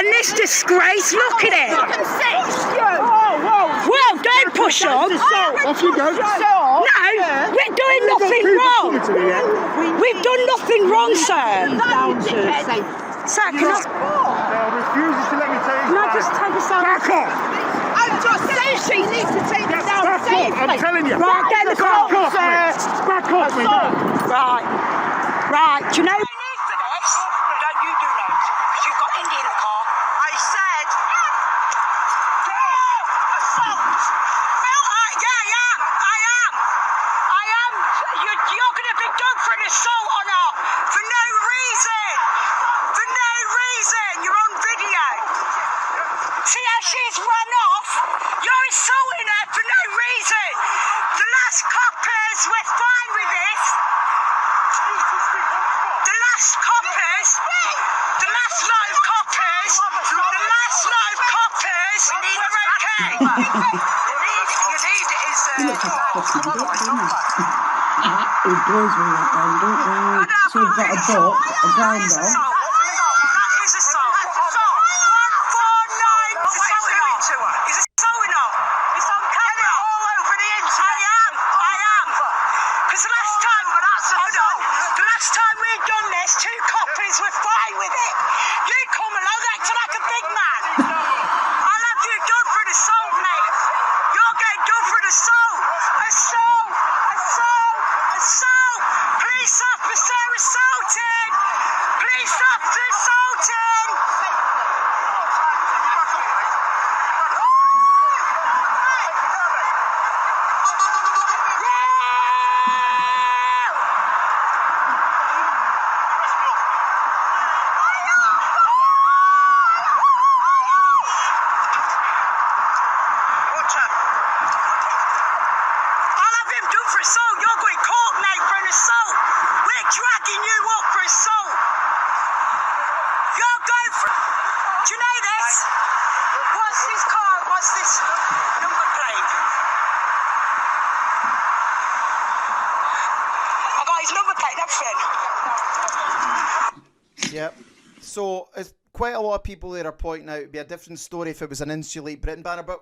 And this disgrace, look at it. Whoa. Well, don't push on. Off you go. No, we're doing nothing wrong. We've done nothing wrong, sir. Sir, can I just take a selfie? Back off. I'm just saying she needs to take it down Back safely. off. I'm telling you. Right, get in the car. Back off me. Right, do you know what you need for this? Don't you do loads, because you've got Indy in the car. I said... You're going to be done for an assault on her for no reason. For no reason. You're on video. See how she's run off? You're insulting her for no reason. The last coppers were fine with this. The last coppers, the last lot of coppers, were okay. You need is It goes with that then, don't they? So we've got a boat, a grinder. That is assault. 149. He's assaulting her. It's on camera. All over the internet. I am. Because the last time, the last time we'd done this, 2 coppers were fine with it. You come along acting like a big man. I'll have you done for an assault, mate. You're getting done for an assault. Assault. Police officer assaulted. Police officer assaulted. Dragging you up for assault. You're going for... Do you know this? What's this car? What's this number plate? I got his number plate and everything. Yep. So, quite a lot of people there are pointing out it'd be a different story if it was an Insulate Britain banner, but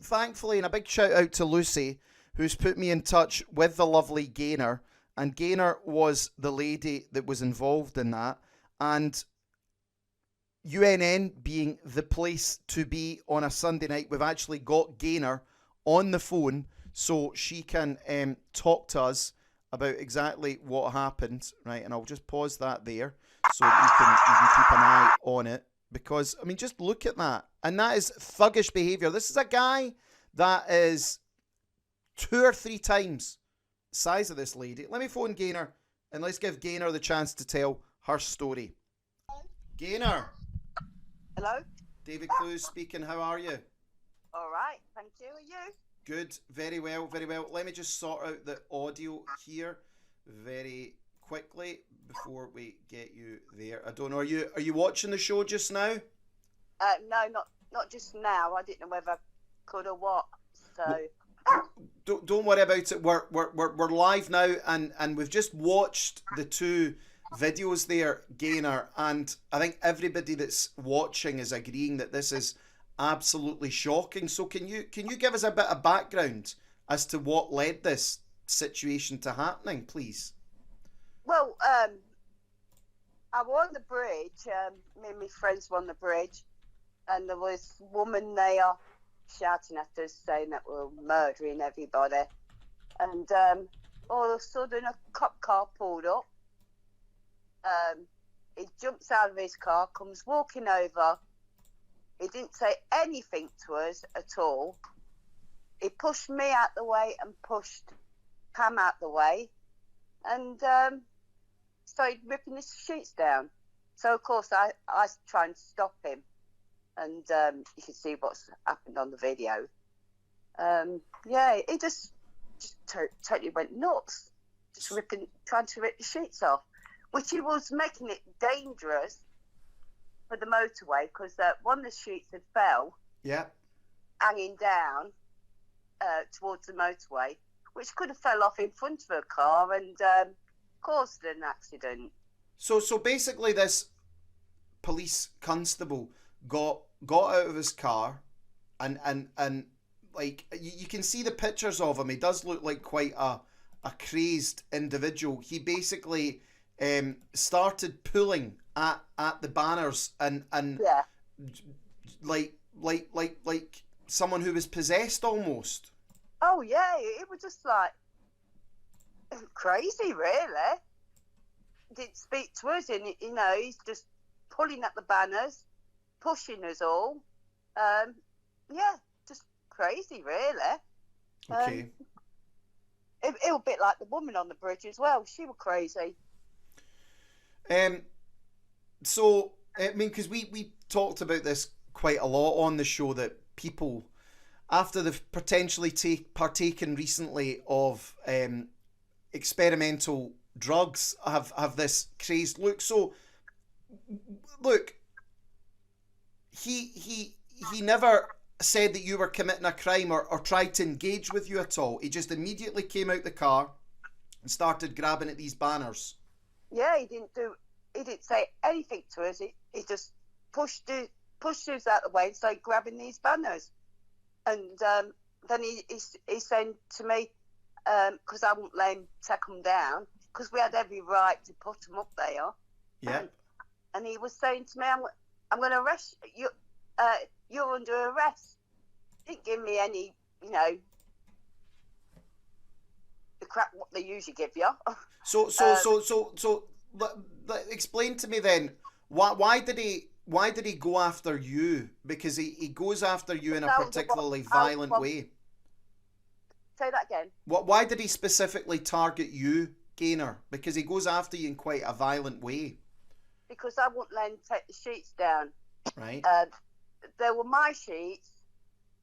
thankfully, and a big shout out to Lucy, who's put me in touch with the lovely Gaynor. And Gaynor was the lady that was involved in that. And UNN being the place to be on a Sunday night, we've actually got Gaynor on the phone so she can talk to us about exactly what happened. Right, and I'll just pause that there so you can keep an eye on it. Because, I mean, just look at that. And that is thuggish behaviour. This is a guy that is 2 or 3 times size of this lady. Let me phone Gaynor and let's give Gaynor the chance to tell her story. Gaynor. Hello? David Clews speaking. How are you? All right, thank you. Are you? Good. Very well, very well. Let me just sort out the audio here very quickly before we get you there. I don't know. Are you watching the show just now? No, not just now. I didn't know whether I could or what. So... Don't worry about it. We're live now, and we've just watched the 2 videos there, Gaynor, and I think everybody that's watching is agreeing that this is absolutely shocking. So can you give us a bit of background as to what led this situation to happening, please? Well, I was on the bridge. Me and my friends were on the bridge, and there was a woman there shouting at us, saying that we're murdering everybody. And all of a sudden, a cop car pulled up. He jumps out of his car, comes walking over. He didn't say anything to us at all. He pushed me out the way and pushed Pam out the way, and started ripping the sheets down. So, of course, I tried to stop him. And you can see what's happened on the video. Yeah, he just totally went nuts, just trying to rip the sheets off, which he was making it dangerous for the motorway because one of the sheets had fell, hanging down towards the motorway, which could have fell off in front of a car and caused an accident. So basically, this police constable got out of his car, and like you can see the pictures of him. He does look like quite a crazed individual. He basically started pulling at the banners and Yeah. like someone who was possessed almost. Oh yeah, it was just like crazy, really. Didn't speak to us, and you know, he's just pulling at the banners, pushing us all. Yeah, just crazy, really. Okay. It was a bit like the woman on the bridge as well. She was crazy. So I mean, because we talked about this quite a lot on the show, that people, after they've potentially partaken recently of experimental drugs, have this crazed look. So look, he never said that you were committing a crime or tried to engage with you at all. He just immediately came out the car and started grabbing at these banners. Yeah, he didn't say anything to us. He just pushed us out the way and started grabbing these banners. And then he said to me, because I wouldn't let him take them down, because we had every right to put them up there. Yeah. And he was saying to me, I'm going to arrest you. You're under arrest. Didn't give me any, you know, the crap what they usually give you. So explain to me then, why did he go after you? Because he goes after you in a particularly violent way. Say that again. Why did he specifically target you, Gaynor? Because he goes after you in quite a violent way. Because I wouldn't let him take the sheets down. Right. They were my sheets.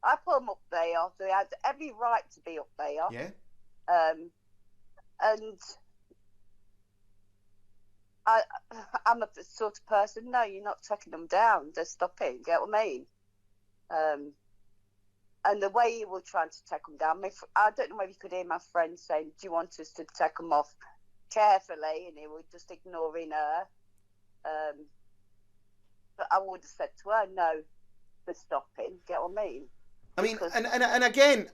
I put them up there. They had every right to be up there. Yeah. And I'm a sort of person, no, you're not taking them down. They're stopping, get what I mean? And the way he was trying to take them down, I don't know whether you could hear my friend saying, do you want us to take them off carefully? And he was just ignoring her. But I would have said to her, no, they're stopping, get what I mean? I mean, and again,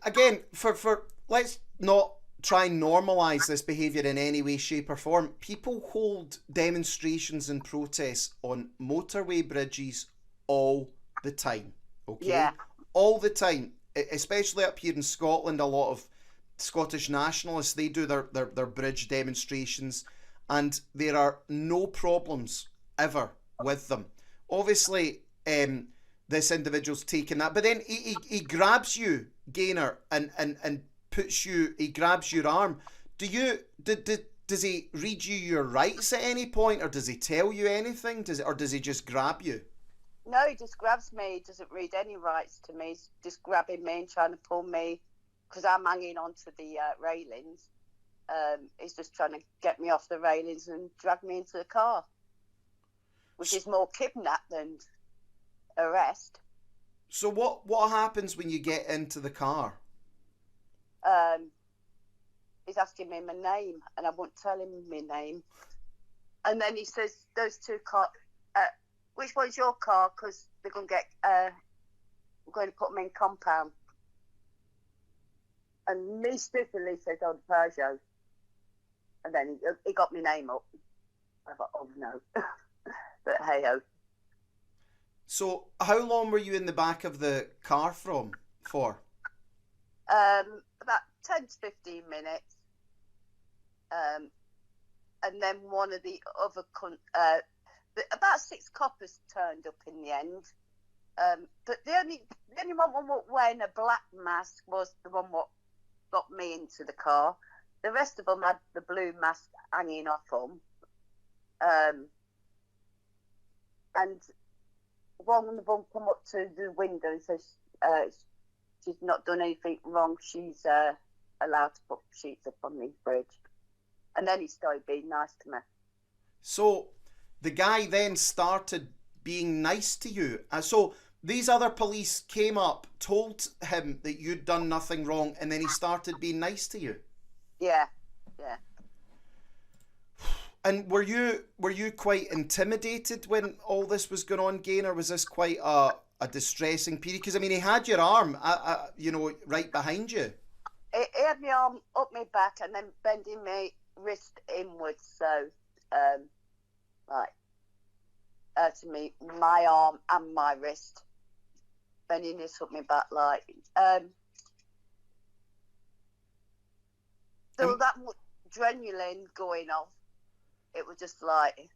for let's not try and normalise this behaviour in any way, shape or form. People hold demonstrations and protests on motorway bridges all the time, okay? Yeah. All the time, especially up here in Scotland. A lot of Scottish nationalists, they do their bridge demonstrations, and there are no problems ever with them. Obviously, this individual's taken that, but then he grabs you, Gaynor, and puts you. He grabs your arm. Does he read you your rights at any point, or does he tell you anything? Does he just grab you? No, he just grabs me. He doesn't read any rights to me. He's just grabbing me and trying to pull me, because I'm hanging onto the railings. He's just trying to get me off the railings and drag me into the car, which is more kidnap than arrest. So what happens when you get into the car? He's asking me my name, and I won't tell him my name. And then he says, those two cars, which one's your car? Because they're going to get, we're going to put them in compound. And me stupidly says, oh, the Peugeot. And then he got my name up. I thought, oh no. But hey-ho. So how long were you in the back of the car for? About 10 to 15 minutes. And then one of the other, about 6 coppers turned up in the end. But the only one wearing a black mask was the one what got me into the car. The rest of them had the blue mask hanging off them. And one of them come up to the window and says, she's not done anything wrong. She's allowed to put sheets up on the bridge. And then he started being nice to me. So the guy then started being nice to you. So these other police came up, told him that you'd done nothing wrong, and then he started being nice to you. Yeah, yeah. And were you quite intimidated when all this was going on, Gaynor? Was this quite a distressing period? Because I mean, he had your arm, you know, right behind you. He had my arm up my back and then bending my wrist inwards, so to me, my arm and my wrist, bending this up my back, like there was that much adrenaline going off. It was just like.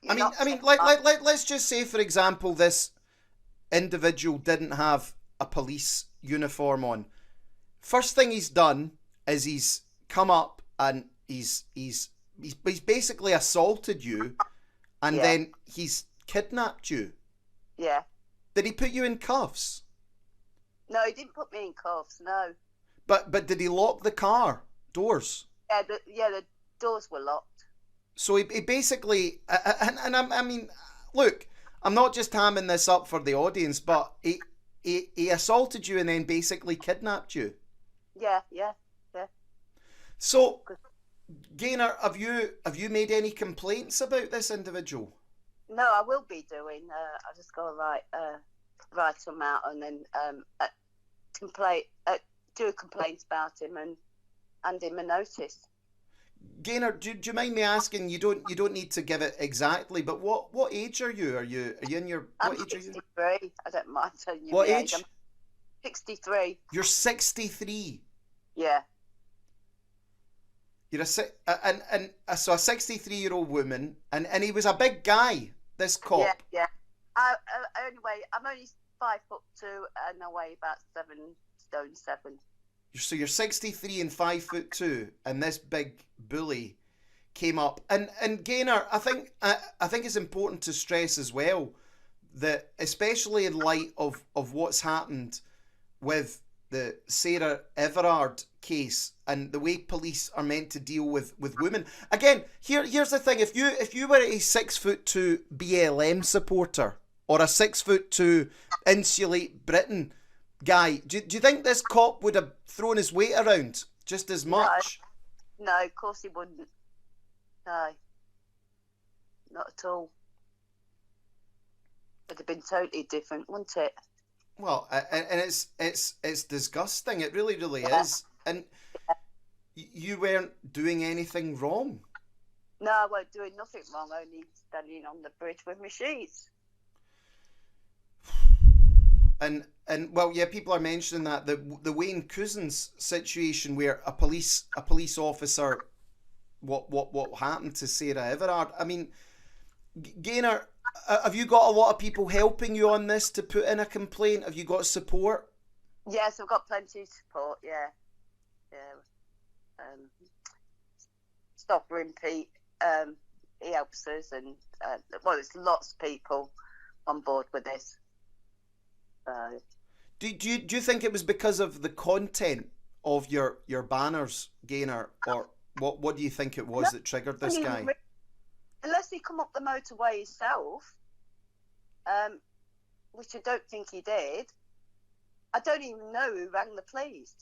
I mean, let's just say, for example, this individual didn't have a police uniform on. First thing he's done is he's come up and he's basically assaulted you, and then he's kidnapped you. Yeah. Did he put you in cuffs? No, he didn't put me in cuffs. No. But did he lock the car doors? Yeah, the doors were locked. So he basically, I mean, look, I'm not just hamming this up for the audience, but he assaulted you and then basically kidnapped you. Yeah. So, Gaynor, have you made any complaints about this individual? No, I will be doing. I just got to write them out and then do a complaint about him and hand him a notice. Gaynor, do you mind me asking? You don't need to give it exactly, but what age are you? Are you in your? I'm what age 63. Are you? I don't mind telling you. What my age? I'm 63. You're 63. Yeah. You're so a 63-year-old woman, and he was a big guy. This cop. Yeah. I'm only 5'2" and I weigh about 7 stone 7. So you're 63 and 5'2", and this big bully came up. And Gaynor, I think it's important to stress as well that, especially in light of what's happened with the Sarah Everard case and the way police are meant to deal with women. Again, here's the thing: if you were a 6'2" BLM supporter or a 6'2" Insulate Britain guy, do you think this cop would have thrown his weight around just as much? No, of course he wouldn't. No, not at all. It'd have been totally different, wouldn't it? Well, and it's disgusting. It really is. And you weren't doing anything wrong. No, I wasn't doing nothing wrong. Only standing on the bridge with my sheets. And well, yeah, people are mentioning that the Wayne Couzens situation where a police officer, what happened to Sarah Everard. I mean, Gaynor, have you got a lot of people helping you on this to put in a complaint? Have you got support? Yes, I've got plenty of support. Yeah. Stopper and Pete, he helps us, and there's lots of people on board with this. Do you think it was because of the content of your banners, Gaynor, or what do you think it was that triggered this guy? Unless he come up the motorway himself, which I don't think he did. I don't even know who rang the police.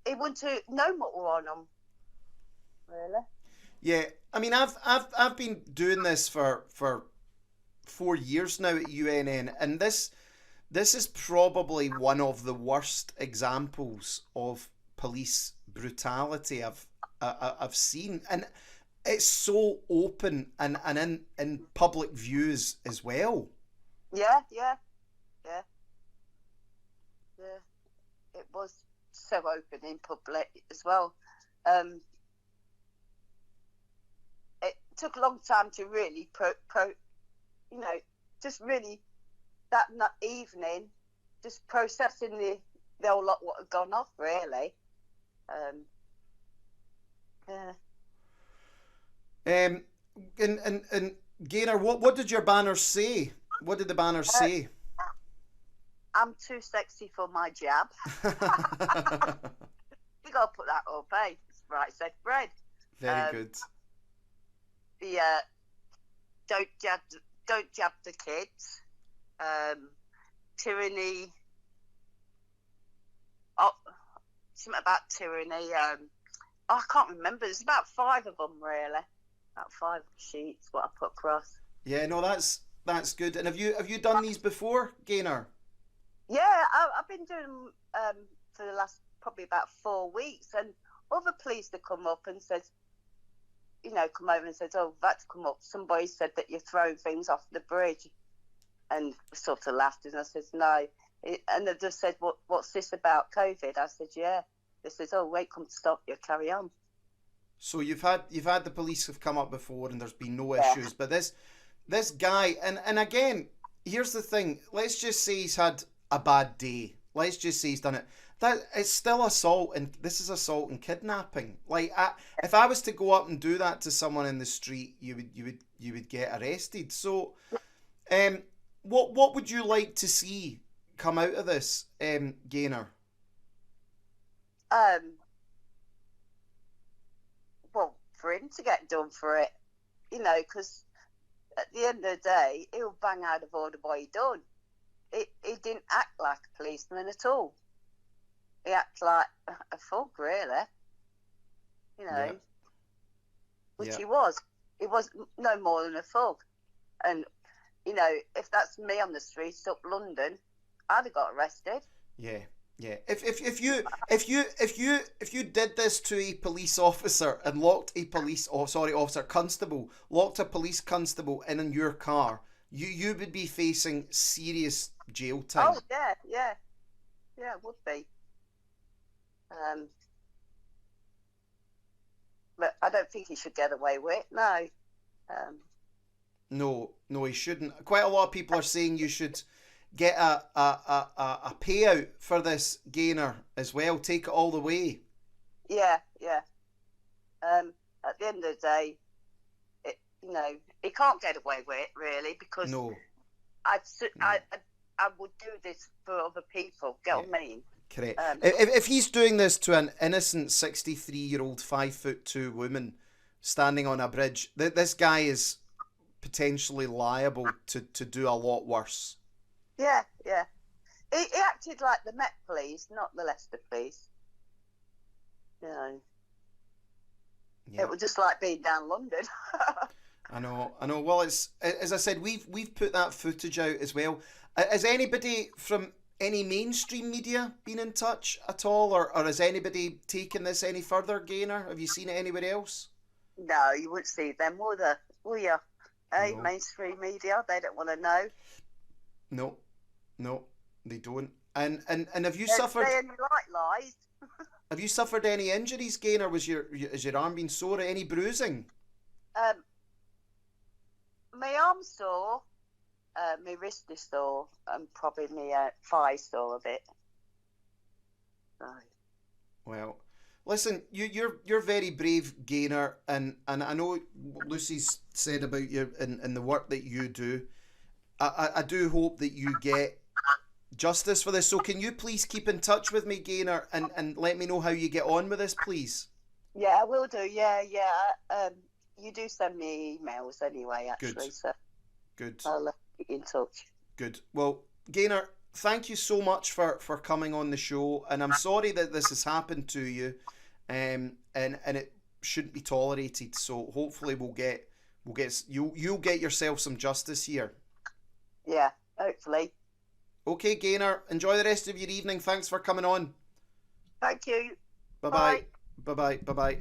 He wouldn't know what were on him. Really? Yeah, I mean, I've been doing this for 4 years now at UNN, and this is probably one of the worst examples of police brutality I've seen, and it's so open and in public views as well. Yeah. It was so open in public as well. It took a long time to really just really that evening, just processing the whole lot what had gone off, really. And Gaynor, what did your banners say? What did the banners say? I'm too sexy for my jab. You gotta put that up, eh? It's right said bread. Very good. Yeah. Don't jab the kids. Tyranny. Oh, something about tyranny. I can't remember. There's about 5 of them, really. About 5 sheets, what I put across. Yeah, no, that's good. And have you done these before, Gaynor? Yeah, I've been doing them for the last probably about 4 weeks, and other police that come up and said, come over and said, oh, that's come up. Somebody said that you're throwing things off the bridge, and sort of laughed, and I said, no. And they just said, what's this about COVID? I said, yeah. They said, oh, wait, come to stop you, carry on. So you've had the police have come up before and there's been no issues, but this guy, and again, here's the thing. Let's just say he's had a bad day. Let's just say he's done it. That it's still assault, and this is assault and kidnapping. Like, if I was to go up and do that to someone in the street, you would get arrested. So, what would you like to see come out of this, Gaynor? Well, for him to get done for it, because at the end of the day, he'll bang out of order what he done. He didn't act like a policeman at all. He acted like a thug, really. Yeah. Which he was. He was no more than a thug. And, if that's me on the streets up London, I'd have got arrested. Yeah. Yeah, if you did this to a police officer and locked a constable, locked a police constable in your car, you would be facing serious jail time. Oh yeah, it would be. But I don't think he should get away with it. No. No, he shouldn't. Quite a lot of people are saying you should get a payout for this, Gaynor, as well. Take it all the way. Yeah. At the end of the day, he can't get away with it, really, because no. I would do this for other people. Get what I mean? Correct. If he's doing this to an innocent 63-year-old 5'2" woman standing on a bridge, this guy is potentially liable to do a lot worse. Yeah. He acted like the Met Police, not the Leicester Police. Yeah. It was just like being down London. I know. Well, it's, as I said, we've put that footage out as well. Has anybody from any mainstream media been in touch at all, or has anybody taken this any further, Gaynor? Have you seen it anywhere else? No, you wouldn't see them, will you? Hey, No. Mainstream media, they don't want to know. No, they don't. And have you suffered? They only like lies. Have you suffered any injuries, Gaynor? Is your arm been sore? Any bruising? My arm's sore, my wrist is sore, and probably my thigh sore a bit. Right. Well, listen, you're very brave, Gaynor, and I know Lucy's said about you and the work that you do. I do hope that you get justice for this. So can you please keep in touch with me, Gaynor, and let me know how you get on with this, please? Yeah, I will do. Yeah. You do send me emails anyway, actually. Good. So Good. I'll get in touch. Good. Well, Gaynor, thank you so much for coming on the show, and I'm sorry that this has happened to you, and it shouldn't be tolerated. So hopefully you'll get yourself some justice here. Yeah, hopefully. Okay, Gaynor, enjoy the rest of your evening. Thanks for coming on. Thank you. Bye-bye. Bye-bye. Bye-bye.